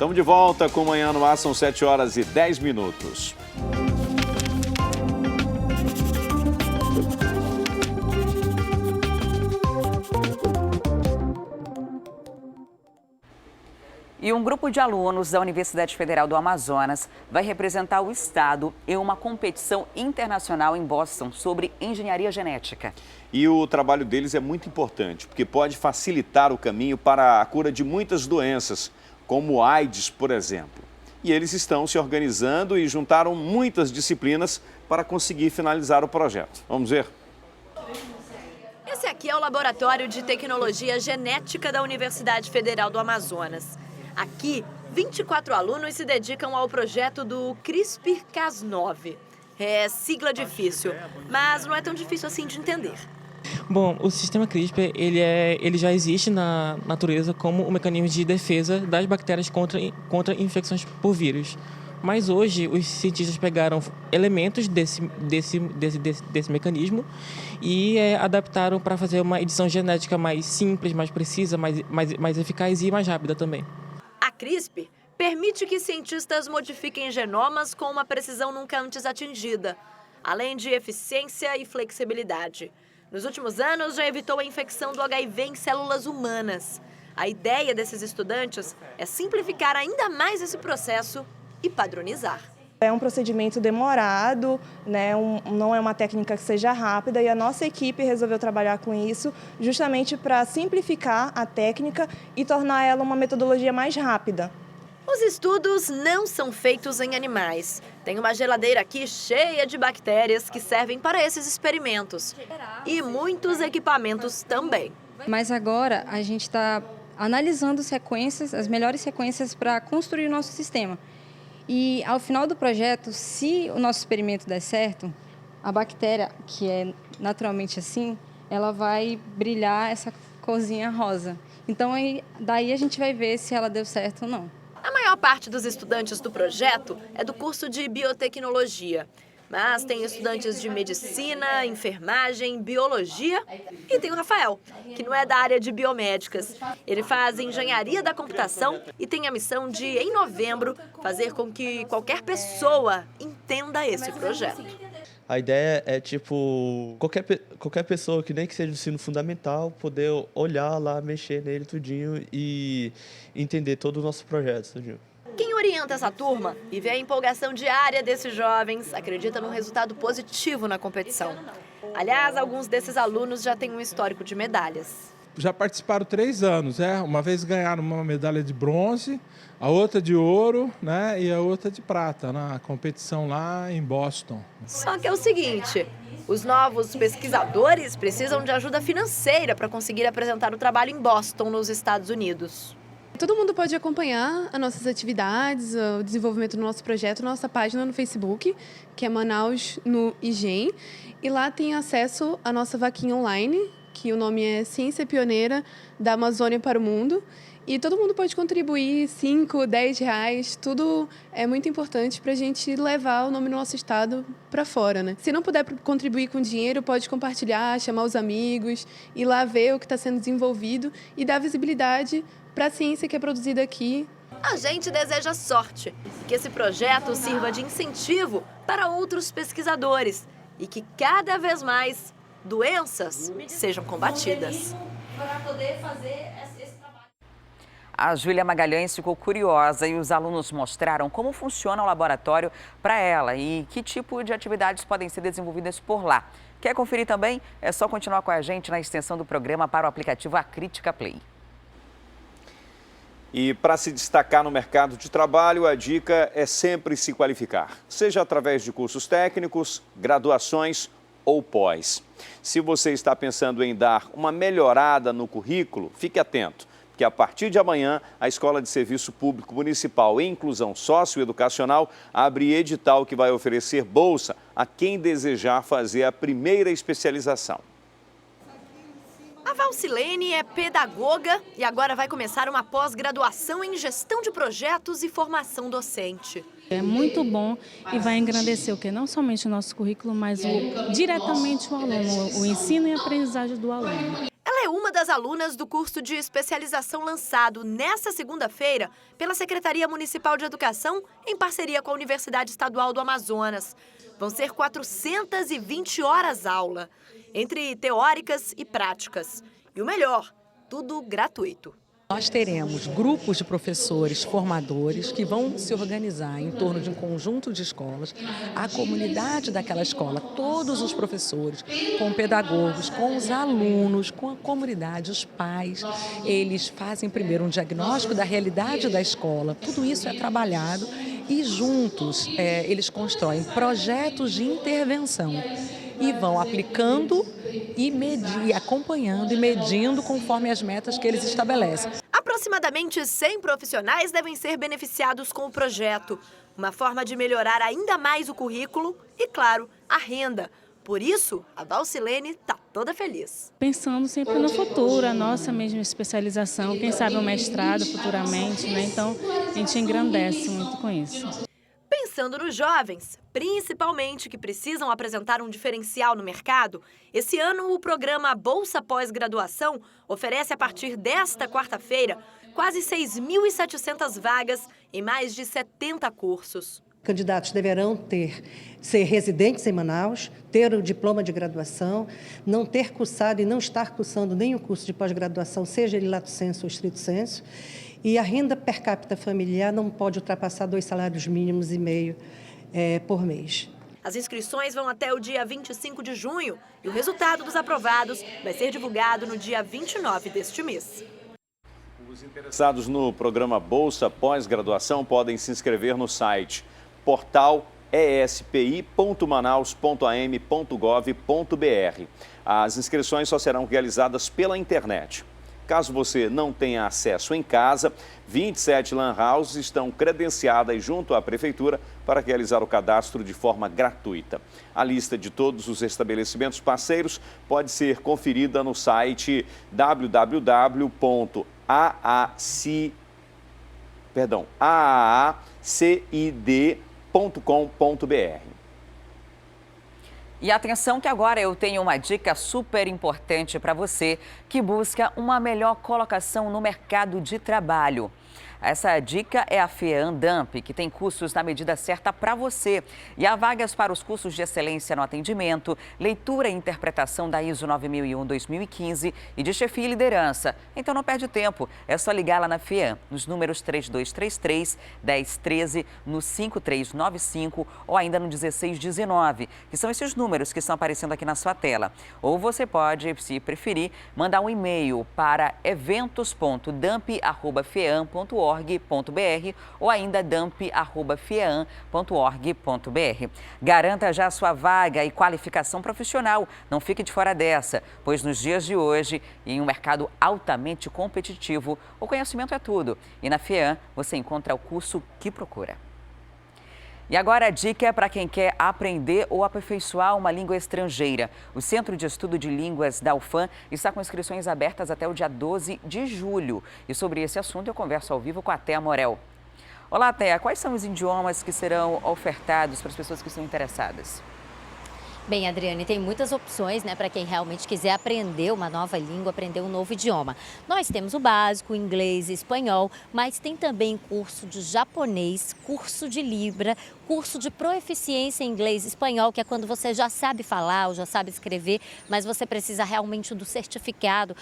Estamos de volta com Manhã no Ar, são 7h10. E um grupo de alunos da Universidade Federal do Amazonas vai representar o estado em uma competição internacional em Boston sobre engenharia genética. E o trabalho deles é muito importante, porque pode facilitar o caminho para a cura de muitas doenças, como AIDS, por exemplo. E eles estão se organizando e juntaram muitas disciplinas para conseguir finalizar o projeto. Vamos ver? Esse aqui é o Laboratório de Tecnologia Genética da Universidade Federal do Amazonas. Aqui, 24 alunos se dedicam ao projeto do CRISPR-Cas9. É sigla difícil, mas não é tão difícil assim de entender. Bom, o sistema CRISPR ele já existe na natureza como um mecanismo de defesa das bactérias contra infecções por vírus. Mas hoje os cientistas pegaram elementos desse mecanismo e adaptaram para fazer uma edição genética mais simples, mais precisa, mais eficaz e mais rápida também. A CRISPR permite que cientistas modifiquem genomas com uma precisão nunca antes atingida, além de eficiência e flexibilidade. Nos últimos anos, já evitou a infecção do HIV em células humanas. A ideia desses estudantes é simplificar ainda mais esse processo e padronizar. É um procedimento demorado, né? Não é uma técnica que seja rápida e a nossa equipe resolveu trabalhar com isso justamente para simplificar a técnica e tornar ela uma metodologia mais rápida. Os estudos não são feitos em animais. Tem uma geladeira aqui cheia de bactérias que servem para esses experimentos. E muitos equipamentos também. Mas agora a gente está analisando sequências, as melhores sequências para construir o nosso sistema. E ao final do projeto, se o nosso experimento der certo, a bactéria, que é naturalmente assim, ela vai brilhar essa corzinha rosa. Então, daí a gente vai ver se ela deu certo ou não. A maior parte dos estudantes do projeto é do curso de biotecnologia. Mas tem estudantes de medicina, enfermagem, biologia e tem o Rafael, que não é da área de biomédicas. Ele faz engenharia da computação e tem a missão de, em novembro, fazer com que qualquer pessoa entenda esse projeto. A ideia é, qualquer pessoa que nem que seja do ensino fundamental, poder olhar lá, mexer nele tudinho e entender todo o nosso projeto tudinho. Quem orienta essa turma e vê a empolgação diária desses jovens acredita num resultado positivo na competição. Aliás, alguns desses alunos já têm um histórico de medalhas. Já participaram 3 anos, Uma vez ganharam uma medalha de bronze, a outra de ouro, E a outra de prata, na competição lá em Boston. Só que é o seguinte, os novos pesquisadores precisam de ajuda financeira para conseguir apresentar o trabalho em Boston, nos Estados Unidos. Todo mundo pode acompanhar as nossas atividades, o desenvolvimento do nosso projeto, nossa página no Facebook, que é Manaus no IGEM. E lá tem acesso à nossa vaquinha online, que o nome é Ciência Pioneira da Amazônia para o Mundo. E todo mundo pode contribuir, 5, 10 reais, tudo é muito importante para a gente levar o nome do nosso estado para fora, Se não puder contribuir com dinheiro, pode compartilhar, chamar os amigos, ir lá ver o que está sendo desenvolvido e dar visibilidade para a ciência que é produzida aqui. A gente deseja sorte, que esse projeto sirva de incentivo para outros pesquisadores e que cada vez mais doenças sejam combatidas. A Júlia Magalhães ficou curiosa e os alunos mostraram como funciona o laboratório para ela e que tipo de atividades podem ser desenvolvidas por lá. Quer conferir também? É só continuar com a gente na extensão do programa para o aplicativo Acrítica Play. E para se destacar no mercado de trabalho, a dica é sempre se qualificar, seja através de cursos técnicos, graduações ou pós. Se você está pensando em dar uma melhorada no currículo, fique atento, porque a partir de amanhã, a Escola de Serviço Público Municipal e Inclusão Socioeducacional abre edital que vai oferecer bolsa a quem desejar fazer a primeira especialização. A Valcilene é pedagoga e agora vai começar uma pós-graduação em gestão de projetos e formação docente. É muito bom e vai engrandecer o quê? Não somente o nosso currículo, mas diretamente o aluno, o ensino e a aprendizagem do aluno. Ela é uma das alunas do curso de especialização lançado nesta segunda-feira pela Secretaria Municipal de Educação em parceria com a Universidade Estadual do Amazonas. Vão ser 420 horas aula, entre teóricas e práticas. E o melhor, tudo gratuito. Nós teremos grupos de professores formadores que vão se organizar em torno de um conjunto de escolas, a comunidade daquela escola, todos os professores, com pedagogos, com os alunos, com a comunidade, os pais. Eles fazem primeiro um diagnóstico da realidade da escola. Tudo isso é trabalhado e juntos eles constroem projetos de intervenção e vão aplicando e acompanhando e medindo conforme as metas que eles estabelecem. Aproximadamente 100 profissionais devem ser beneficiados com o projeto. Uma forma de melhorar ainda mais o currículo e, claro, a renda. Por isso, a Valcilene está toda feliz. Pensando sempre no futuro, a nossa mesma especialização, quem sabe um mestrado futuramente, né? Então, a gente engrandece muito com isso. Pensando nos jovens, principalmente que precisam apresentar um diferencial no mercado, esse ano o programa Bolsa Pós-Graduação oferece a partir desta quarta-feira quase 6.700 vagas em mais de 70 cursos. Candidatos deverão ser residentes em Manaus, ter o diploma de graduação, não ter cursado e não estar cursando nenhum curso de pós-graduação, seja ele lato sensu ou estrito sensu. E a renda per capita familiar não pode ultrapassar 2,5 salários mínimos por mês. As inscrições vão até o dia 25 de junho e o resultado dos aprovados vai ser divulgado no dia 29 deste mês. Os interessados no programa Bolsa Pós-Graduação podem se inscrever no site portal.espi.manaus.am.gov.br. As inscrições só serão realizadas pela internet. Caso você não tenha acesso em casa, 27 lan houses estão credenciadas junto à Prefeitura para realizar o cadastro de forma gratuita. A lista de todos os estabelecimentos parceiros pode ser conferida no site aacid.com.br. E atenção que agora eu tenho uma dica super importante para você que busca uma melhor colocação no mercado de trabalho. Essa dica é a FEAM DAMP, que tem cursos na medida certa para você. E há vagas para os cursos de excelência no atendimento, leitura e interpretação da ISO 9001-2015 e de chefia e liderança. Então não perde tempo, é só ligar lá na FEAM, nos números 3233-1013, no 5395 ou ainda no 1619, que são esses números que estão aparecendo aqui na sua tela. Ou você pode, se preferir, mandar um e-mail para eventos.damp@feam.org.br ou ainda damp@feam.org.br. Garanta já a sua vaga e qualificação profissional. Não fique de fora dessa, pois nos dias de hoje, em um mercado altamente competitivo, o conhecimento é tudo. E na FEAM você encontra o curso que procura. E agora a dica é para quem quer aprender ou aperfeiçoar uma língua estrangeira. O Centro de Estudo de Línguas da UFAM está com inscrições abertas até o dia 12 de julho. E sobre esse assunto eu converso ao vivo com a Thea Morel. Olá, Thea, quais são os idiomas que serão ofertados para as pessoas que estão interessadas? Bem, Adriane, tem muitas opções, né, para quem realmente quiser aprender uma nova língua, aprender um novo idioma. Nós temos o básico, inglês e espanhol, mas tem também curso de japonês, curso de Libra, curso de proeficiência em inglês e espanhol, que é quando você já sabe falar ou já sabe escrever, mas você precisa realmente do certificado,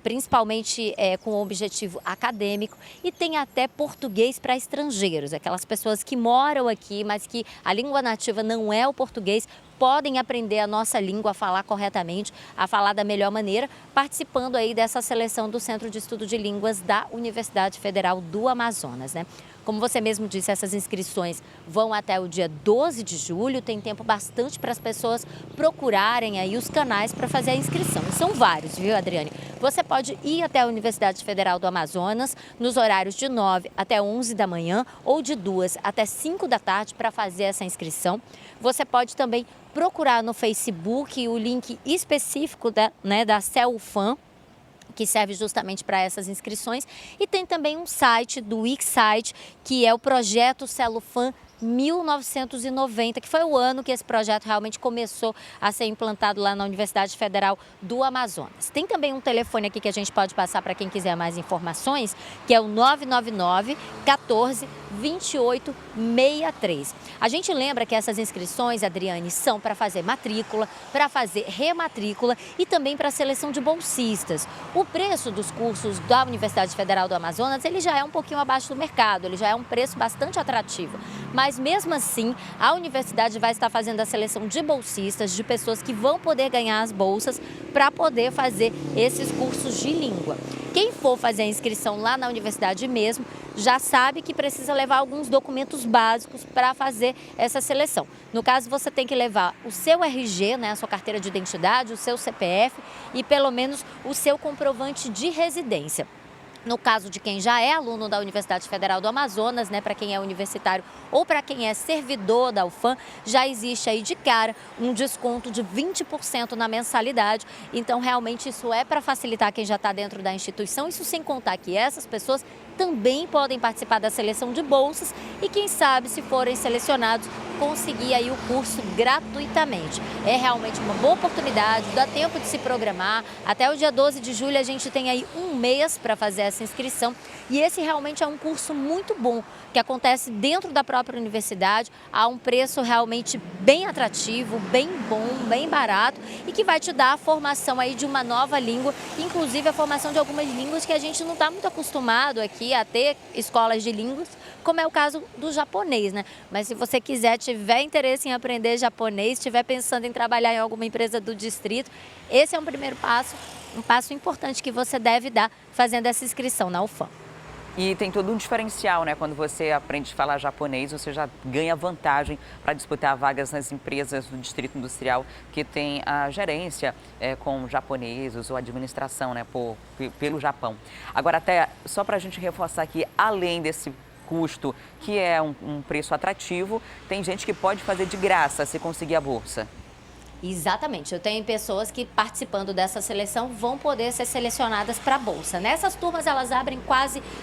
principalmente com o objetivo acadêmico. E tem até português para estrangeiros, aquelas pessoas que moram aqui, mas que a língua nativa não é o português, podem aprender a nossa língua, a falar corretamente, a falar da melhor maneira, participando aí dessa seleção do Centro de Estudo de Línguas da Universidade Federal do Amazonas, né? Como você mesmo disse, essas inscrições vão até o dia 12 de julho, tem tempo bastante para as pessoas procurarem aí os canais para fazer a inscrição. E são vários, viu, Adriane? Você pode ir até a Universidade Federal do Amazonas nos horários de 9 até 11 da manhã ou de 2 até 5 da tarde para fazer essa inscrição. Você pode também procurar no Facebook o link específico da CELFAM, que serve justamente para essas inscrições. E tem também um site do Wixsite, que é o projeto CELFAM 1990, que foi o ano que esse projeto realmente começou a ser implantado lá na Universidade Federal do Amazonas. Tem também um telefone aqui que a gente pode passar para quem quiser mais informações, que é o 999 14 28 63. A gente lembra que essas inscrições, Adriane, são para fazer matrícula, para fazer rematrícula e também para a seleção de bolsistas. O preço dos cursos da Universidade Federal do Amazonas, ele já é um pouquinho abaixo do mercado, ele já é um preço bastante atrativo. Mas mesmo assim, a universidade vai estar fazendo a seleção de bolsistas, de pessoas que vão poder ganhar as bolsas para poder fazer esses cursos de língua. Quem for fazer a inscrição lá na universidade mesmo, já sabe que precisa levar alguns documentos básicos para fazer essa seleção. No caso, você tem que levar o seu RG, né, a sua carteira de identidade, o seu CPF e pelo menos o seu comprovante de residência. No caso de quem já é aluno da Universidade Federal do Amazonas, né, para quem é universitário ou para quem é servidor da UFAM, já existe aí de cara um desconto de 20% na mensalidade. Então, realmente, isso é para facilitar quem já está dentro da instituição. Isso sem contar que essas pessoas também podem participar da seleção de bolsas e, quem sabe, se forem selecionados, conseguir aí o curso gratuitamente. É realmente uma boa oportunidade, dá tempo de se programar. Até o dia 12 de julho a gente tem aí um mês para fazer essa inscrição e esse realmente é um curso muito bom, que acontece dentro da própria universidade, a um preço realmente bem atrativo, bem bom, bem barato e que vai te dar a formação aí de uma nova língua, inclusive a formação de algumas línguas que a gente não está muito acostumado aqui a ter escolas de línguas, como é o caso do japonês, né? Mas se você quiser, tiver interesse em aprender japonês, estiver pensando em trabalhar em alguma empresa do distrito, esse é um primeiro passo, um passo importante que você deve dar fazendo essa inscrição na UFAM. E tem todo um diferencial, né? Quando você aprende a falar japonês, você já ganha vantagem para disputar vagas nas empresas do Distrito Industrial que tem a gerência com japoneses ou administração, né? Pelo Japão. Agora, até só para a gente reforçar aqui, além desse custo, que é um preço atrativo, tem gente que pode fazer de graça se conseguir a bolsa. Exatamente, eu tenho pessoas que participando dessa seleção vão poder ser selecionadas para a bolsa. Nessas turmas elas abrem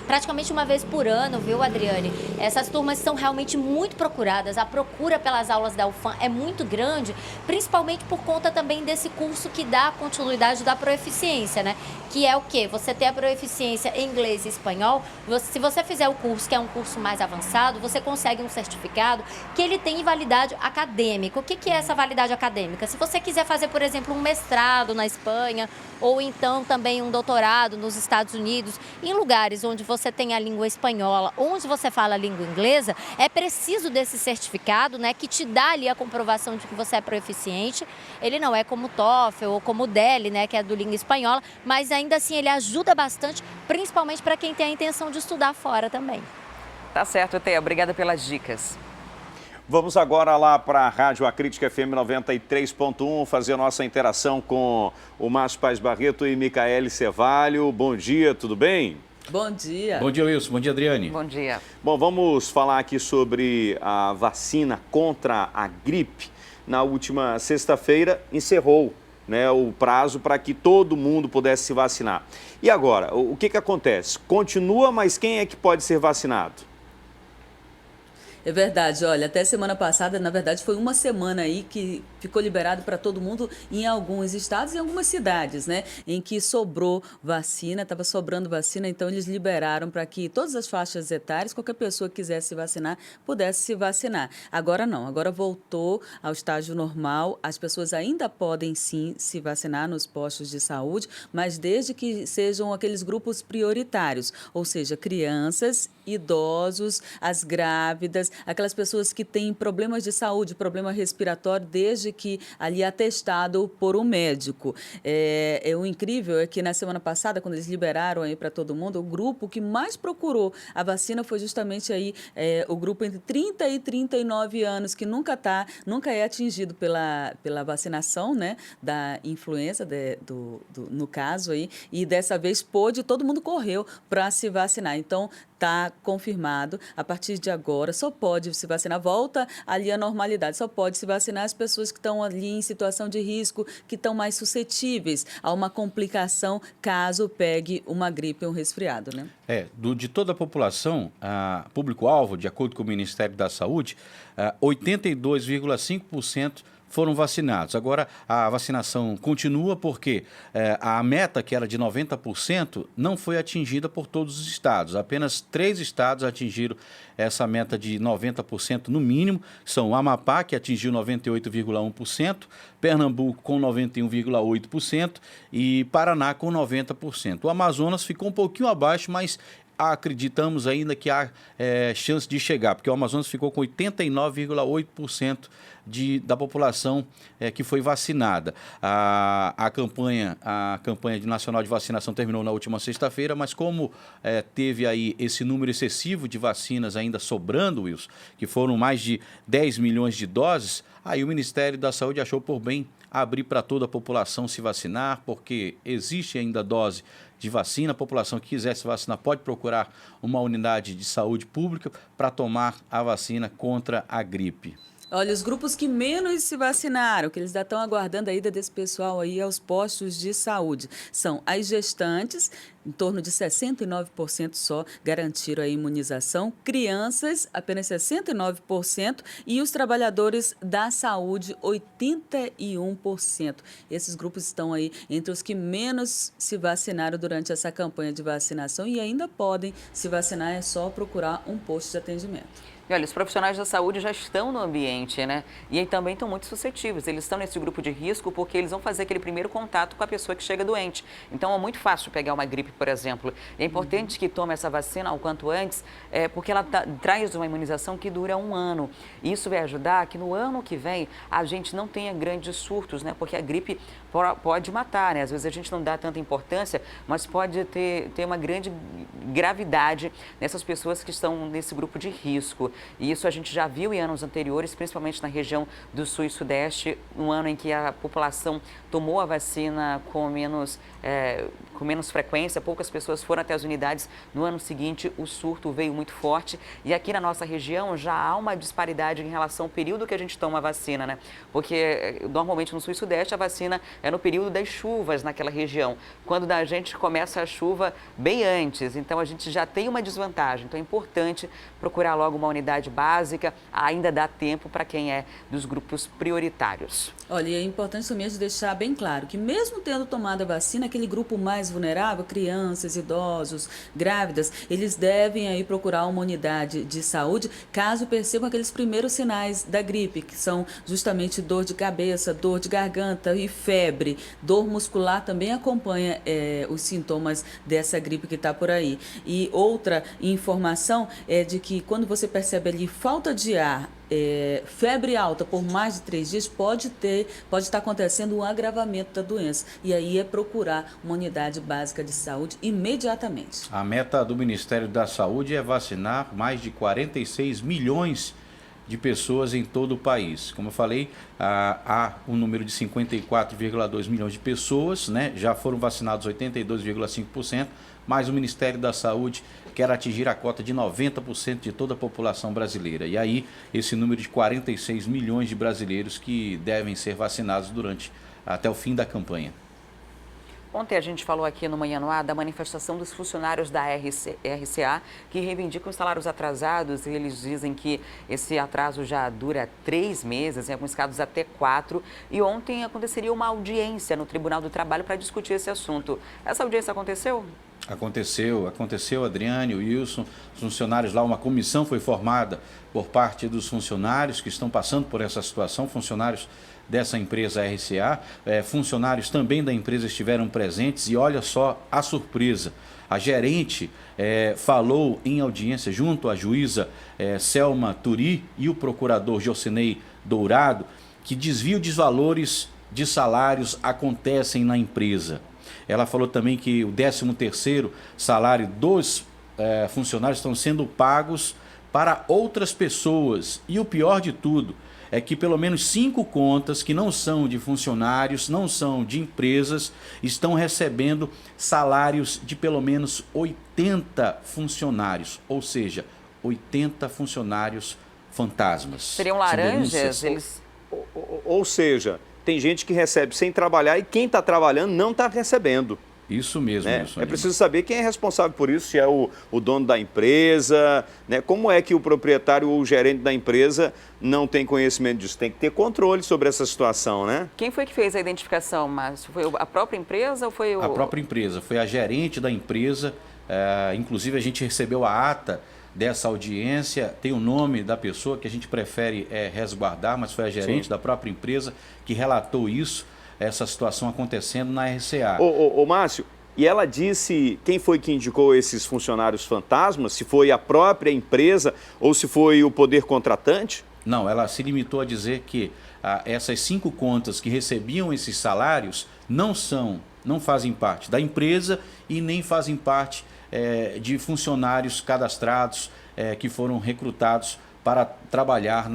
praticamente uma vez por ano, viu, Adriane? Essas turmas são realmente muito procuradas, a procura pelas aulas da UFAM é muito grande, principalmente por conta também desse curso que dá a continuidade da proeficiência, né? Que é o quê? Você ter a proeficiência em inglês e espanhol, se você fizer o curso, que é um curso mais avançado, você consegue um certificado que ele tem validade acadêmica. O que é essa validade acadêmica? Se você quiser fazer, por exemplo, um mestrado na Espanha ou então também um doutorado nos Estados Unidos, em lugares onde você tem a língua espanhola, onde você fala a língua inglesa, é preciso desse certificado, né, que te dá ali a comprovação de que você é proeficiente. Ele não é como o TOEFL ou como o DEL, né, que é do língua espanhola, mas ainda assim ele ajuda bastante, principalmente para quem tem a intenção de estudar fora também. Tá certo, Teia. Obrigada pelas dicas. Vamos agora lá para a Rádio Acrítica FM 93.1, fazer a nossa interação com o Márcio Paes Barreto e Micaele Cevalho. Bom dia, tudo bem? Bom dia. Bom dia, Wilson. Bom dia, Adriane. Bom dia. Bom, vamos falar aqui sobre a vacina contra a gripe. Na última sexta-feira encerrou, né, o prazo para que todo mundo pudesse se vacinar. E agora, o que acontece? Continua, mas quem é que pode ser vacinado? É verdade, olha, até semana passada, na verdade, foi uma semana aí que ficou liberado para todo mundo em alguns estados e em algumas cidades, né? Em que sobrou vacina, estava sobrando vacina, então eles liberaram para que todas as faixas etárias, qualquer pessoa que quisesse se vacinar, pudesse se vacinar. Agora não, agora voltou ao estágio normal, as pessoas ainda podem sim se vacinar nos postos de saúde, mas desde que sejam aqueles grupos prioritários, ou seja, crianças, idosos, as grávidas, aquelas pessoas que têm problemas de saúde, problema respiratório, desde que ali atestado por um médico. O incrível é que na semana passada, quando eles liberaram aí para todo mundo, o grupo que mais procurou a vacina foi justamente aí o grupo entre 30 e 39 anos, que nunca é atingido pela vacinação, né, da influenza, no caso aí, e dessa vez todo mundo correu para se vacinar. Então, está confirmado. A partir de agora, só pode se vacinar, volta ali à normalidade, só pode se vacinar as pessoas que estão ali em situação de risco, que estão mais suscetíveis a uma complicação caso pegue uma gripe ou um resfriado, né? De toda a população, público-alvo, de acordo com o Ministério da Saúde, 82,5% foram vacinados. Agora, a vacinação continua porque a meta, que era de 90%, não foi atingida por todos os estados. Apenas 3 estados atingiram essa meta de 90% no mínimo. São o Amapá, que atingiu 98,1%, Pernambuco com 91,8% e Paraná com 90%. O Amazonas ficou um pouquinho abaixo, mas acreditamos ainda que há chance de chegar, porque o Amazonas ficou com 89,8% da população que foi vacinada. A campanha nacional de vacinação terminou na última sexta-feira, mas como teve aí esse número excessivo de vacinas ainda sobrando, Wilson, que foram mais de 10 milhões de doses, aí o Ministério da Saúde achou por bem abrir para toda a população se vacinar, porque existe ainda dose de vacina. A população que quiser se vacinar pode procurar uma unidade de saúde pública para tomar a vacina contra a gripe. Olha, os grupos que menos se vacinaram, que eles já estão aguardando a ida desse pessoal aí aos postos de saúde, são as gestantes, em torno de 69% só garantiram a imunização, crianças, apenas 69%, e os trabalhadores da saúde, 81%. Esses grupos estão aí entre os que menos se vacinaram durante essa campanha de vacinação e ainda podem se vacinar, é só procurar um posto de atendimento. E olha, os profissionais da saúde já estão no ambiente, né? E aí também estão muito suscetíveis. Eles estão nesse grupo de risco porque eles vão fazer aquele primeiro contato com a pessoa que chega doente. Então, é muito fácil pegar uma gripe, por exemplo. É importante que tome essa vacina o quanto antes, porque ela traz uma imunização que dura 1 ano. E isso vai ajudar que no ano que vem a gente não tenha grandes surtos, né? Porque a gripe pode matar, né? Às vezes a gente não dá tanta importância, mas pode ter uma grande gravidade nessas pessoas que estão nesse grupo de risco. E isso a gente já viu em anos anteriores, principalmente na região do Sul e Sudeste, um ano em que a população tomou a vacina com menos frequência, poucas pessoas foram até as unidades. No ano seguinte, o surto veio muito forte. E aqui na nossa região já há uma disparidade em relação ao período que a gente toma a vacina, né? Porque normalmente no Sul e Sudeste a vacina é no período das chuvas naquela região, quando da gente começa a chuva bem antes. Então a gente já tem uma desvantagem. Então é importante procurar logo uma unidade básica, ainda dá tempo para quem é dos grupos prioritários. Olha, é importante mesmo deixar bem claro que mesmo tendo tomado a vacina, aquele grupo mais vulnerável, crianças, idosos, grávidas, eles devem aí procurar uma unidade de saúde caso percebam aqueles primeiros sinais da gripe, que são justamente dor de cabeça, dor de garganta e febre. Dor muscular também acompanha os sintomas dessa gripe que está por aí. E outra informação é de que quando você percebe ali falta de ar, febre alta por mais de 3 dias, pode estar acontecendo um agravamento da doença. E aí é procurar uma unidade básica de saúde imediatamente. A meta do Ministério da Saúde é vacinar mais de 46 milhões de pessoas em todo o país. Como eu falei, há um número de 54,2 milhões de pessoas, né? Já foram vacinados 82,5%, mas o Ministério da Saúde quer atingir a cota de 90% de toda a população brasileira. E aí, esse número de 46 milhões de brasileiros que devem ser vacinados até o fim da campanha. Ontem a gente falou aqui no Manhã no Ar da manifestação dos funcionários da RCA, que reivindicam os salários atrasados. E eles dizem que esse atraso já dura 3 meses, em alguns casos até 4. E ontem aconteceria uma audiência no Tribunal do Trabalho para discutir esse assunto. Essa audiência aconteceu? Aconteceu, Adriane, Wilson, os funcionários lá, uma comissão foi formada por parte dos funcionários que estão passando por essa situação, funcionários dessa empresa RCA, funcionários também da empresa estiveram presentes e olha só a surpresa. A gerente falou em audiência junto à juíza Selma Turi e o procurador Jocinei Dourado que desvio de valores de salários acontecem na empresa. Ela falou também que o 13º salário dos funcionários estão sendo pagos para outras pessoas. E o pior de tudo é que pelo menos 5 contas que não são de funcionários, não são de empresas, estão recebendo salários de pelo menos 80 funcionários, ou seja, 80 funcionários fantasmas. Seriam laranjas? Eles... Ou seja, tem gente que recebe sem trabalhar e quem está trabalhando não está recebendo. Isso mesmo. Né? É preciso saber quem é responsável por isso, se é o dono da empresa, né? Como é que o proprietário ou o gerente da empresa não tem conhecimento disso? Tem que ter controle sobre essa situação, né? Quem foi que fez a identificação, Márcio? Foi a própria empresa ou foi o... A própria empresa, foi a gerente da empresa, inclusive a gente recebeu a ata dessa audiência, tem o nome da pessoa que a gente prefere resguardar, mas foi a gerente da própria empresa que relatou isso, essa situação acontecendo na RCA. Ô Márcio, e ela disse quem foi que indicou esses funcionários fantasmas? Se foi a própria empresa ou se foi o poder contratante? Não, ela se limitou a dizer que essas 5 contas que recebiam esses salários não fazem parte da empresa e nem fazem parte de funcionários cadastrados que foram recrutados para trabalhar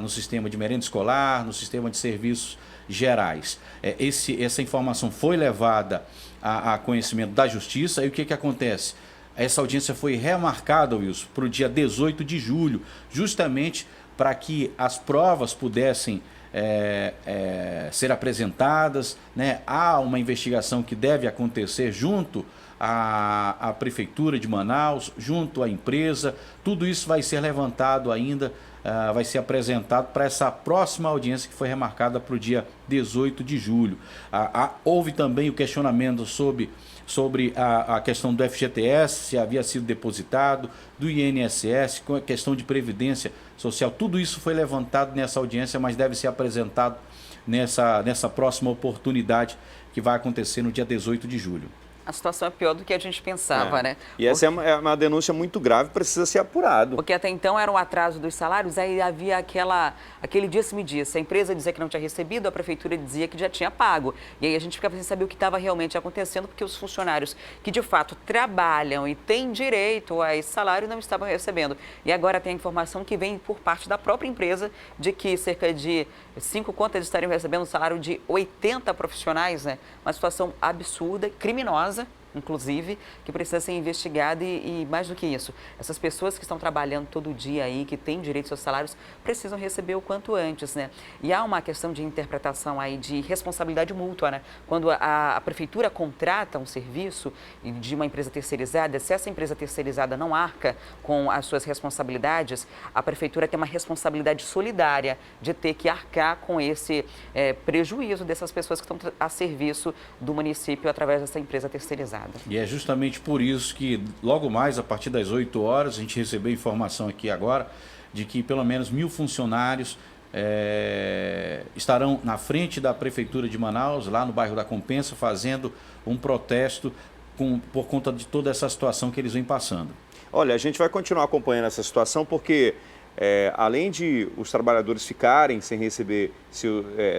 no sistema de merenda escolar, no sistema de serviços gerais. Essa informação foi levada a conhecimento da Justiça e o que acontece? Essa audiência foi remarcada, Wilson, para o dia 18 de julho, justamente para que as provas pudessem ser apresentadas, né? Há uma investigação que deve acontecer junto à Prefeitura de Manaus, junto à empresa, tudo isso vai ser levantado ainda, vai ser apresentado para essa próxima audiência que foi remarcada para o dia 18 de julho. Houve também o questionamento sobre a questão do FGTS, se havia sido depositado, do INSS, com a questão de previdência social, tudo isso foi levantado nessa audiência, mas deve ser apresentado nessa próxima oportunidade que vai acontecer no dia 18 de julho. A situação é pior do que a gente pensava, né? E essa é uma denúncia muito grave, precisa ser apurado. Porque até então era um atraso dos salários, aí havia aquele disse-me-disse. A empresa dizia que não tinha recebido, a prefeitura dizia que já tinha pago. E aí a gente ficava sem saber o que estava realmente acontecendo, porque os funcionários que de fato trabalham e têm direito a esse salário não estavam recebendo. E agora tem a informação que vem por parte da própria empresa de que cerca de 5 contas estariam recebendo um salário de 80 profissionais, né? Uma situação absurda, criminosa, inclusive, que precisa ser investigada e mais do que isso, essas pessoas que estão trabalhando todo dia aí, que têm direito aos seus salários, precisam receber o quanto antes, né? E há uma questão de interpretação aí de responsabilidade mútua, né? Quando a prefeitura contrata um serviço de uma empresa terceirizada, se essa empresa terceirizada não arca com as suas responsabilidades, a prefeitura tem uma responsabilidade solidária de ter que arcar com esse prejuízo dessas pessoas que estão a serviço do município através dessa empresa terceirizada. E é justamente por isso que logo mais, a partir das 8 horas, a gente recebeu informação aqui agora de que pelo menos 1.000 funcionários estarão na frente da Prefeitura de Manaus, lá no bairro da Compensa, fazendo um protesto por conta de toda essa situação que eles vêm passando. Olha, a gente vai continuar acompanhando essa situação porque, além de os trabalhadores ficarem sem receber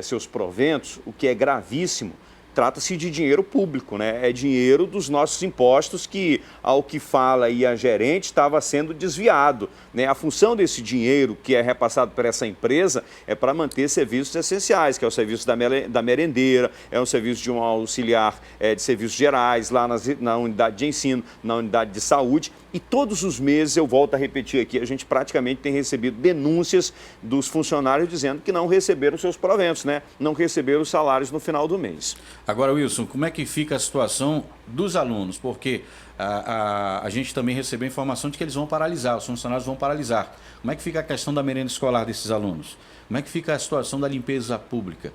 seus proventos, o que é gravíssimo, trata-se de dinheiro público, né? É dinheiro dos nossos impostos que, ao que fala aí a gerente, estava sendo desviado, né? A função desse dinheiro que é repassado por essa empresa é para manter serviços essenciais, que é o serviço da merendeira, é um serviço de um auxiliar de serviços gerais, lá na unidade de ensino, na unidade de saúde. E todos os meses, eu volto a repetir aqui, a gente praticamente tem recebido denúncias dos funcionários dizendo que não receberam seus proventos, né? Não receberam os salários no final do mês. Agora, Wilson, como é que fica a situação dos alunos? Porque a gente também recebeu informação de que eles vão paralisar, os funcionários vão paralisar. Como é que fica a questão da merenda escolar desses alunos? Como é que fica a situação da limpeza pública?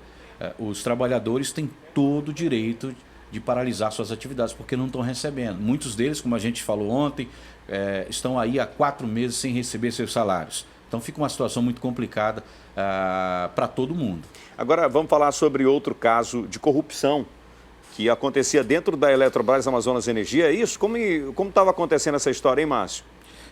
Os trabalhadores têm todo o direito de paralisar suas atividades, porque não estão recebendo. Muitos deles, como a gente falou ontem, estão aí há 4 meses sem receber seus salários. Então fica uma situação muito complicada para todo mundo. Agora vamos falar sobre outro caso de corrupção que acontecia dentro da Eletrobras Amazonas Energia. É isso? Como estava acontecendo essa história, hein, Márcio?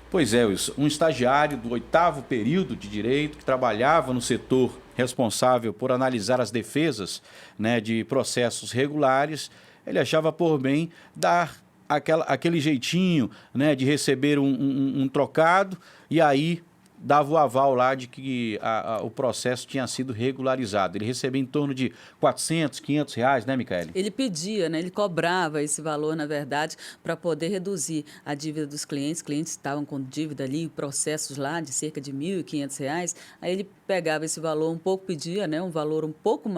Pois é, Wilson. Um estagiário do 8º período de Direito, que trabalhava no setor responsável por analisar as defesas, né, de processos regulares, ele achava por bem dar aquele jeitinho, né, de receber um trocado e aí dava o aval lá de que o processo tinha sido regularizado. Ele recebia em torno de R$400, R$500, né, Micaele? Ele pedia, né? Ele cobrava esse valor, na verdade, para poder reduzir a dívida dos clientes. Clientes estavam com dívida ali, processos lá de cerca de R$1.500. Aí ele pegava esse valor um pouco, pedia, né, um valor um pouco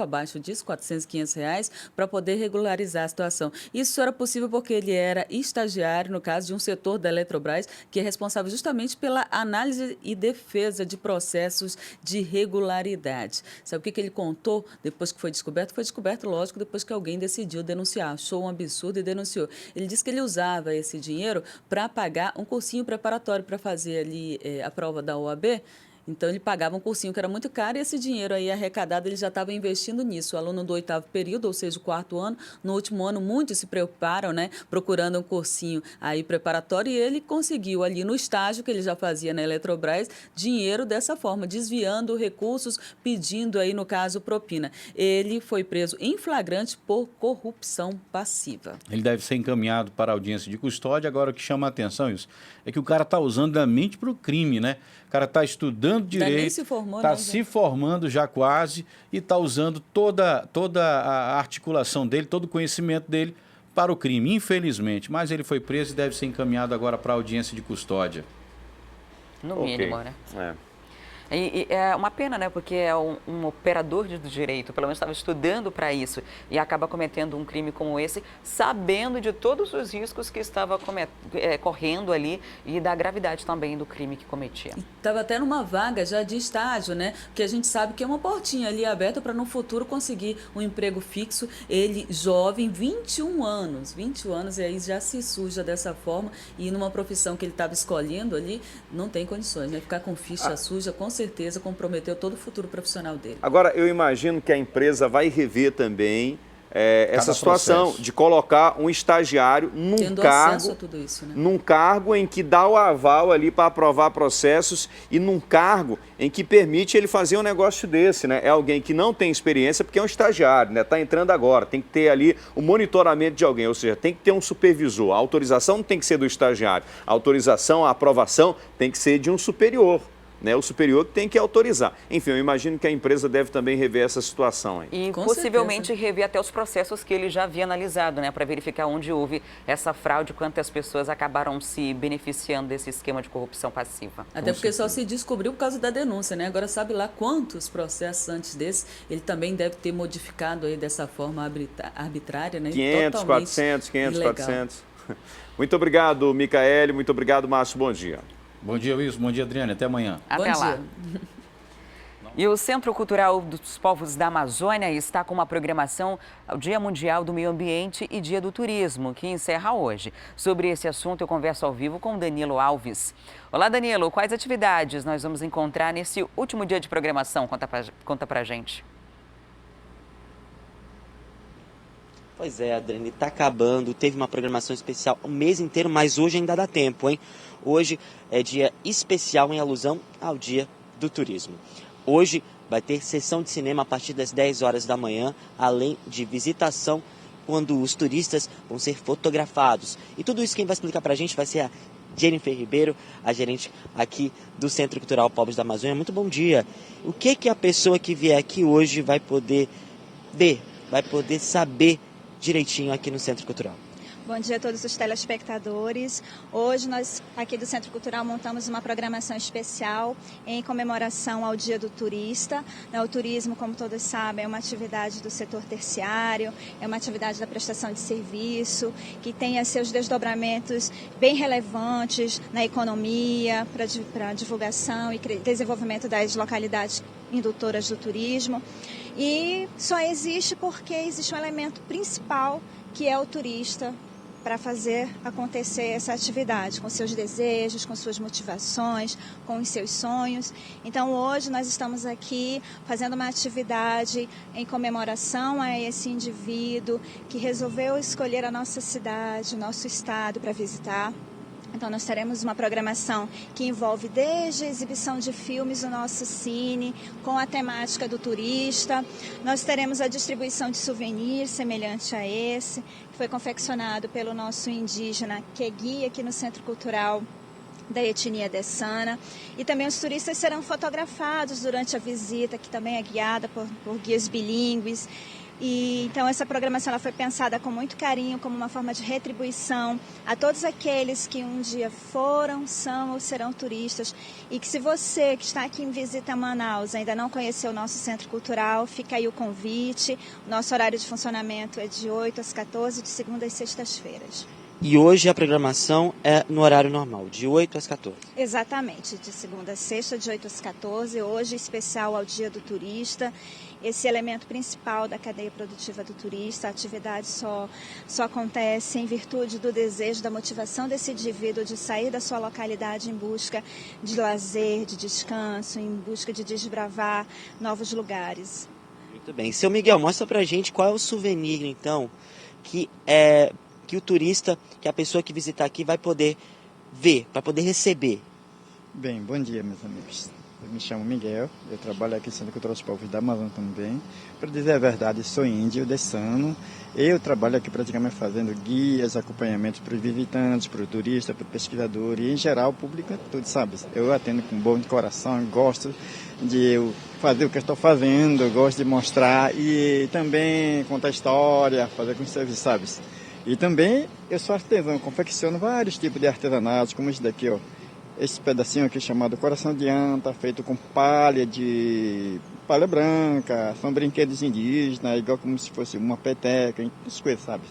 abaixo disso, R$400, R$500, para poder regularizar a situação. Isso era possível porque ele era estagiário, no caso, de um setor da Eletrobras, que é responsável justamente pela análise e defesa de processos de irregularidade. Sabe o que ele contou depois que foi descoberto? Foi descoberto, lógico, depois que alguém decidiu denunciar, achou um absurdo e denunciou. Ele disse que ele usava esse dinheiro para pagar um cursinho preparatório para fazer ali a prova da OAB. Então, ele pagava um cursinho que era muito caro e esse dinheiro aí arrecadado ele já estava investindo nisso. O aluno do 8º período, ou seja, o 4º ano, no último ano, muitos se preocuparam, né, procurando um cursinho aí preparatório e ele conseguiu ali no estágio que ele já fazia na Eletrobras, dinheiro dessa forma, desviando recursos, pedindo aí, no caso, propina. Ele foi preso em flagrante por corrupção passiva. Ele deve ser encaminhado para a audiência de custódia. Agora, o que chama a atenção, isso, é que o cara está usando a mente para o crime, né? O cara está estudando direito, está se formando já quase e está usando toda a articulação dele, todo o conhecimento dele para o crime, infelizmente. Mas ele foi preso e deve ser encaminhado agora para a audiência de custódia. No mínimo, né? E é uma pena, né? Porque é um operador de direito, pelo menos estava estudando para isso e acaba cometendo um crime como esse, sabendo de todos os riscos que estava correndo ali e da gravidade também do crime que cometia. Estava até numa vaga já de estágio, né? Que a gente sabe que é uma portinha ali aberta para no futuro conseguir um emprego fixo. Ele, jovem, 21 anos, e aí já se suja dessa forma e numa profissão que ele estava escolhendo ali, não tem condições, né? Ficar com ficha suja, com certeza comprometeu todo o futuro profissional dele. Agora, eu imagino que a empresa vai rever também essa situação processo de colocar um estagiário num cargo em que dá o aval ali para aprovar processos e num cargo em que permite ele fazer um negócio desse, né? É alguém que não tem experiência porque é um estagiário, né? Está entrando agora, tem que ter ali o monitoramento de alguém, ou seja, tem que ter um supervisor. A autorização não tem que ser do estagiário, a autorização, a aprovação tem que ser de um superior. Né, o superior que tem que autorizar. Enfim, eu imagino que a empresa deve também rever essa situação aí. E possivelmente rever até os processos que ele já havia analisado, né, para verificar onde houve essa fraude, quantas pessoas acabaram se beneficiando desse esquema de corrupção passiva. Até porque só se descobriu por causa da denúncia, né? Agora sabe lá quantos processos antes desse ele também deve ter modificado aí dessa forma arbitrária, né? 500, 400, 500, ilegal. 400. Muito obrigado, Micaele. Muito obrigado, Márcio. Bom dia. Bom dia, Wilson. Bom dia, Adriane. Até amanhã. Até lá. E o Centro Cultural dos Povos da Amazônia está com uma programação ao Dia Mundial do Meio Ambiente e Dia do Turismo, que encerra hoje. Sobre esse assunto, eu converso ao vivo com Danilo Alves. Olá, Danilo. Quais atividades nós vamos encontrar nesse último dia de programação? Conta pra gente. Pois é, Adriane, está acabando, teve uma programação especial o mês inteiro, mas hoje ainda dá tempo, hein? Hoje é dia especial em alusão ao Dia do Turismo. Hoje vai ter sessão de cinema a partir das 10 horas da manhã, além de visitação, quando os turistas vão ser fotografados. E tudo isso quem vai explicar para a gente vai ser a Jennifer Ribeiro, a gerente aqui do Centro Cultural Povos da Amazônia. Muito bom dia. O que a pessoa que vier aqui hoje vai poder ver, vai poder saber direitinho aqui no Centro Cultural? Bom dia a todos os telespectadores. Hoje nós aqui do Centro Cultural montamos uma programação especial em comemoração ao Dia do Turista. O turismo, como todos sabem, é uma atividade do setor terciário, é uma atividade da prestação de serviço, que tem seus desdobramentos bem relevantes na economia, para a divulgação e desenvolvimento das localidades indutoras do turismo. E só existe porque existe um elemento principal, que é o turista, para fazer acontecer essa atividade, com seus desejos, com suas motivações, com os seus sonhos. Então, hoje nós estamos aqui fazendo uma atividade em comemoração a esse indivíduo que resolveu escolher a nossa cidade, o nosso estado para visitar. Então, nós teremos uma programação que envolve desde a exibição de filmes do nosso cine, com a temática do turista. Nós teremos a distribuição de souvenirs semelhante a esse, que foi confeccionado pelo nosso indígena, que é guia aqui no Centro Cultural da etnia dessana. E também os turistas serão fotografados durante a visita, que também é guiada por guias bilíngues. E, então, essa programação ela foi pensada com muito carinho, como uma forma de retribuição a todos aqueles que um dia foram, são ou serão turistas. E que se você que está aqui em visita a Manaus ainda não conheceu o nosso Centro Cultural, fica aí o convite. O nosso horário de funcionamento é de 8 às 14, de segunda às sextas-feiras. E hoje a programação é no horário normal, de 8 às 14. Exatamente, de segunda a sexta, de 8 às 14. Hoje, especial ao Dia do Turista. Esse elemento principal da cadeia produtiva do turista, a atividade só acontece em virtude do desejo, da motivação desse indivíduo de sair da sua localidade em busca de lazer, de descanso, em busca de desbravar novos lugares. Muito bem. Seu Miguel, mostra pra gente qual é o souvenir, então, que o turista, que a pessoa que visitar aqui vai poder ver, vai poder receber. Bem, bom dia, meus amigos. Eu me chamo Miguel, eu trabalho aqui no Centro Cultural dos Povos da Amazônia também. Para dizer a verdade, sou índio, dessano. Eu trabalho aqui praticamente fazendo guias, acompanhamentos para os visitantes, para o turista, para o pesquisador e, em geral, o público todo, sabe? Eu atendo com bom de coração, gosto de fazer o que eu estou fazendo, gosto de mostrar e também contar história, fazer com serviço, sabe? E também eu sou artesão, confecciono vários tipos de artesanatos, como esse daqui, ó. Esse pedacinho aqui chamado coração de anta, feito com palha branca, são brinquedos indígenas, igual como se fosse uma peteca, essas coisas, sabe?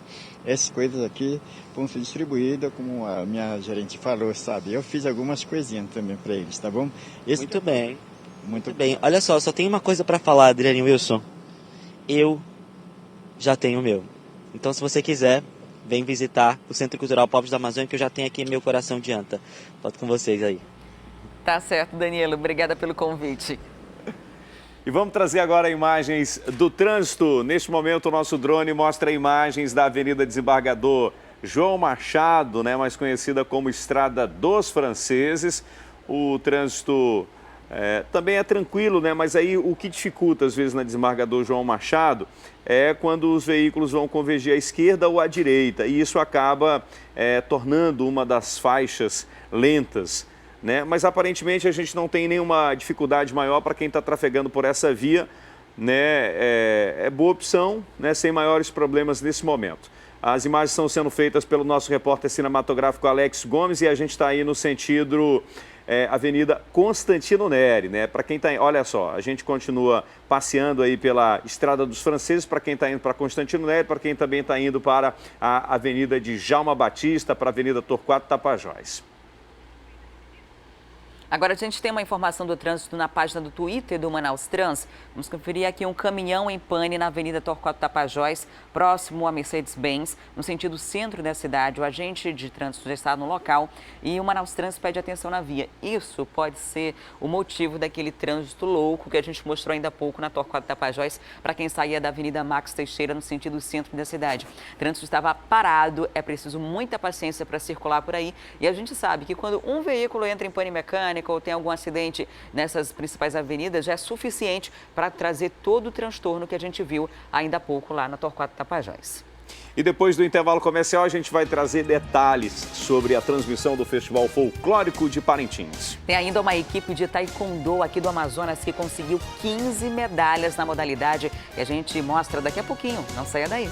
Essas coisas aqui vão ser distribuídas, como a minha gerente falou, sabe? Eu fiz algumas coisinhas também para eles, tá bom? Muito bem. Muito bem. Olha só tem uma coisa para falar, Adriane Wilson. Eu já tenho o meu. Então, se você quiser, vem visitar o Centro Cultural Povos da Amazônia, que eu já tenho aqui meu coração de anta. Volto com vocês aí. Tá certo, Danilo. Obrigada pelo convite. E vamos trazer agora imagens do trânsito. Neste momento, o nosso drone mostra imagens da Avenida Desembargador João Machado, mais conhecida como Estrada dos Franceses. O trânsito também é tranquilo, mas aí o que dificulta, às vezes, na Desembargador João Machado é quando os veículos vão convergir à esquerda ou à direita. E isso acaba tornando uma das faixas lentas. Mas aparentemente a gente não tem nenhuma dificuldade maior para quem está trafegando por essa via. É boa opção, sem maiores problemas nesse momento. As imagens estão sendo feitas pelo nosso repórter cinematográfico Alex Gomes e a gente está aí no sentido Avenida Constantino Neri, Para quem está, olha só, a gente continua passeando aí pela Estrada dos Franceses, para quem está indo para Constantino Neri, para quem também está indo para a Avenida de Djalma Batista, para a Avenida Torquato Tapajós. Agora a gente tem uma informação do trânsito na página do Twitter do Manaus Trans. Vamos conferir aqui um caminhão em pane na Avenida Torquato Tapajós, próximo a Mercedes-Benz, no sentido centro da cidade. O agente de trânsito já está no local e o Manaus Trans pede atenção na via. Isso pode ser o motivo daquele trânsito louco que a gente mostrou ainda há pouco na Torquato Tapajós, para quem saía da Avenida Max Teixeira, no sentido centro da cidade. O trânsito estava parado, é preciso muita paciência para circular por aí. E a gente sabe que quando um veículo entra em pane mecânico ou tem algum acidente nessas principais avenidas, já é suficiente para trazer todo o transtorno que a gente viu ainda há pouco lá na Torquato Tapajós. E depois do intervalo comercial, a gente vai trazer detalhes sobre a transmissão do Festival Folclórico de Parintins. Tem ainda uma equipe de taekwondo aqui do Amazonas que conseguiu 15 medalhas na modalidade e a gente mostra daqui a pouquinho. Não saia daí.